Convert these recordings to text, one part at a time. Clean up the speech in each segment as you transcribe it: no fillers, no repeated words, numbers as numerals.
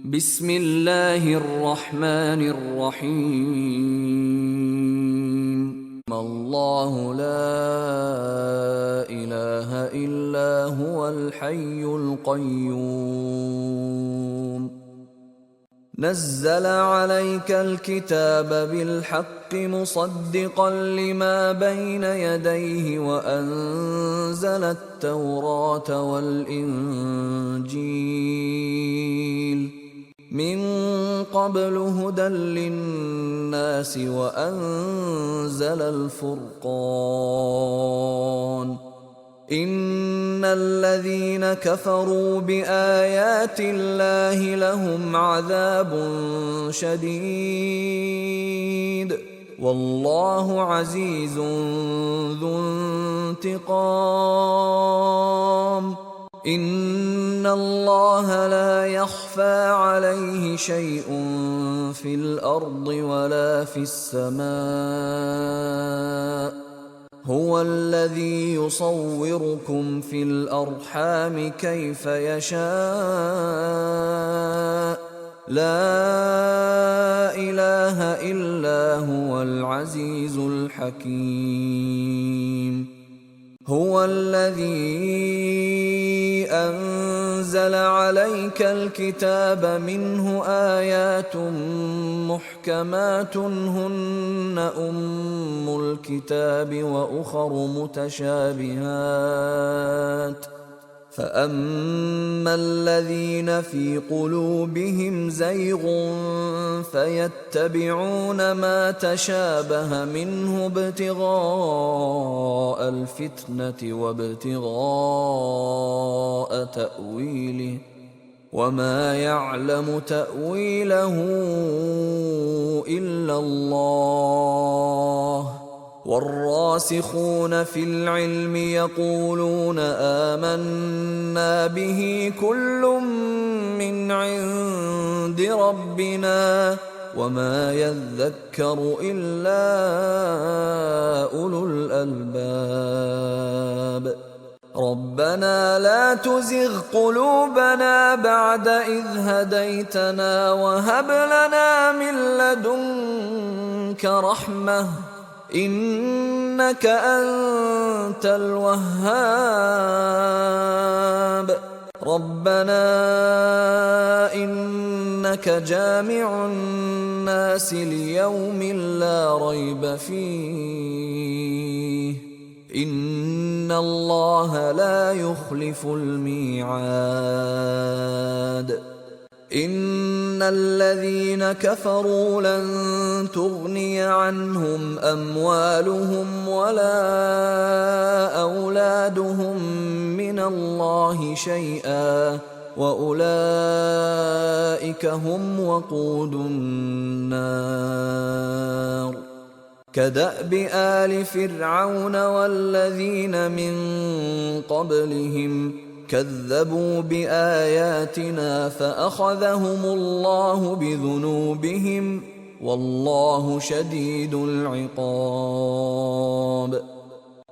بسم الله الرحمن الرحيم الله لا إله إلا هو الحي القيوم نزل عليك الكتاب بالحق مصدقا لما بين يديه وأنزل التوراة والإنجيل من قبل هدى للناس وأنزل الفرقان إن الذين كفروا بآيات الله لهم عذاب شديد والله عزيز ذو انتقام إن الله لا يخفى عليه شيء في الأرض ولا في السماء هو الذي يصوركم في الأرحام كيف يشاء لا إله إلا هو العزيز الحكيم هو الذي أنزل عليك الكتاب منه آيات محكمات هن أم الكتاب وأخر متشابهات فأما الذين في قلوبهم زيغ فيتبعون ما تشابه منه ابتغاء الفتنة وابتغاء تأويله وما يعلم تأويله إلا الله والراسخون في العلم يقولون آمنا به كل من عند ربنا وما يذكر إلا أولو الألباب ربنا لا تزغ قلوبنا بعد إذ هديتنا وهب لنا من لدنك رحمة إنك أنت الوهاب ربنا إنك جامع الناس ليوم لا ريب فيه إن الله لا يخلف الميعاد إن الذين كفروا لن تغني عنهم أموالهم ولا أولادهم من الله شيئا وأولئك هم وقود النار كدأب آل فرعون والذين من قبلهم كذبوا بآياتنا فأخذهم الله بذنوبهم والله شديد العقاب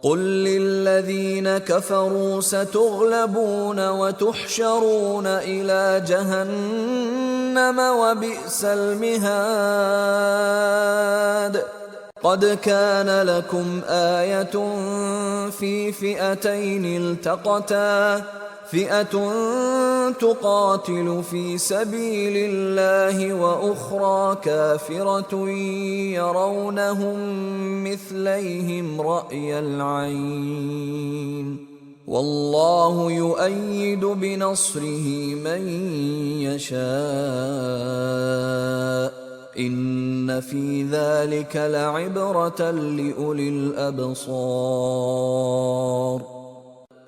قل للذين كفروا ستغلبون وتحشرون إلى جهنم وبئس المهاد قد كان لكم آية في فئتين التقتا فئة تقاتل في سبيل الله وأخرى كافرة يرونهم مثليهم رأي العين والله يؤيد بنصره من يشاء إن في ذلك لعبرة لأولي الأبصار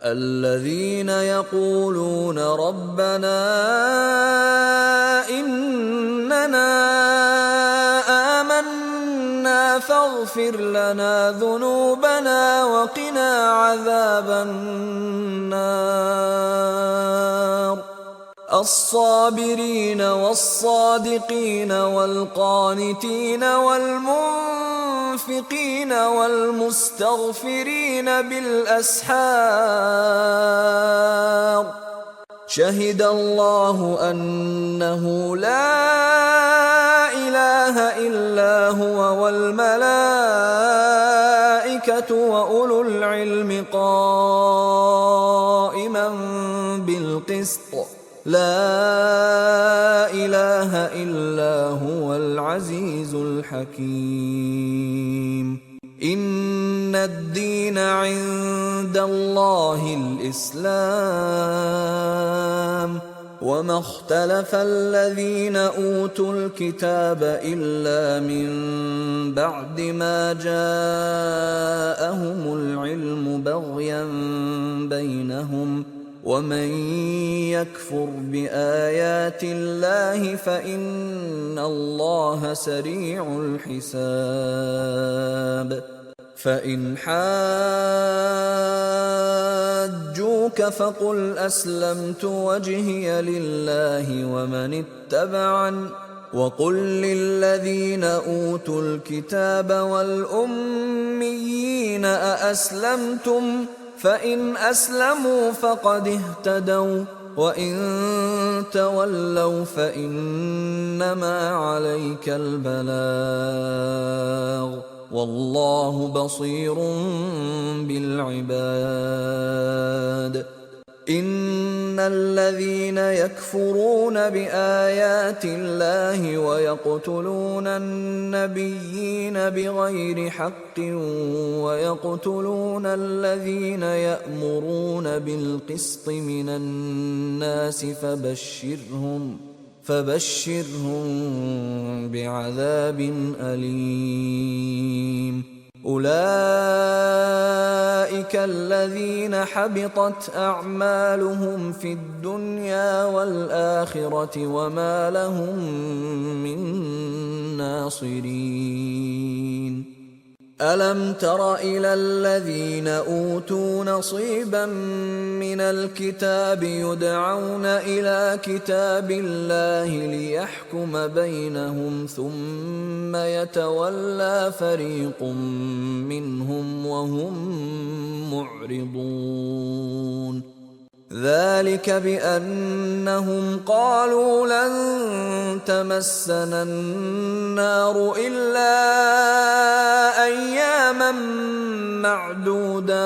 الذين يقولون ربنا إننا آمنا فاغفر لنا ذنوبنا وقنا عذاب النار الصابرين والصادقين والقانتين والمنفقين والمستغفرين بالأسحار شهد الله أنه لا إله إلا هو والملائكة وأولو العلم قائما بالقسط لا إله إلا هو العزيز الحكيم إن الدين عند الله الإسلام وما اختلف الذين أوتوا الكتاب إلا من بعد ما جاءهم العلم بغيا بينهم ومن يكفر بآيات الله فإن الله سريع الحساب فإن حاجوك فقل أسلمت وجهي لله ومن اتبعن وقل للذين أوتوا الكتاب والأميين أأسلمتم فإن أسلموا فقد اهتدوا وإن تولوا فإنما عليك البلاغ والله بصير بالعباد إن الذين يكفرون بآيات الله ويقتلون النبيين بغير حق ويقتلون الذين يأمرون بالقسط من الناس فبشرهم بعذاب أليم أولئك الذين حبطت أعمالهم في الدنيا والآخرة وما لهم من ناصرين ألم تر إلى الذين أوتوا نصيبا من الكتاب يدعون إلى كتاب الله ليحكم بينهم ثم يتولى فريق منهم وهم معرضون ذلك بأنهم قالوا لن تمسنا النار إلا أياما معدودات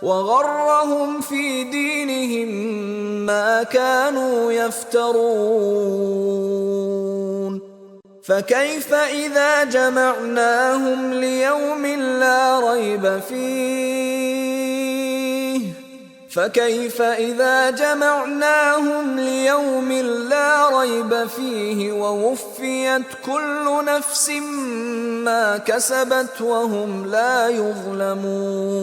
وغرهم في دينهم ما كانوا يفترون فكيف إذا جمعناهم ليوم لا ريب فيه ووفيت كل نفس ما كسبت وهم لا يظلمون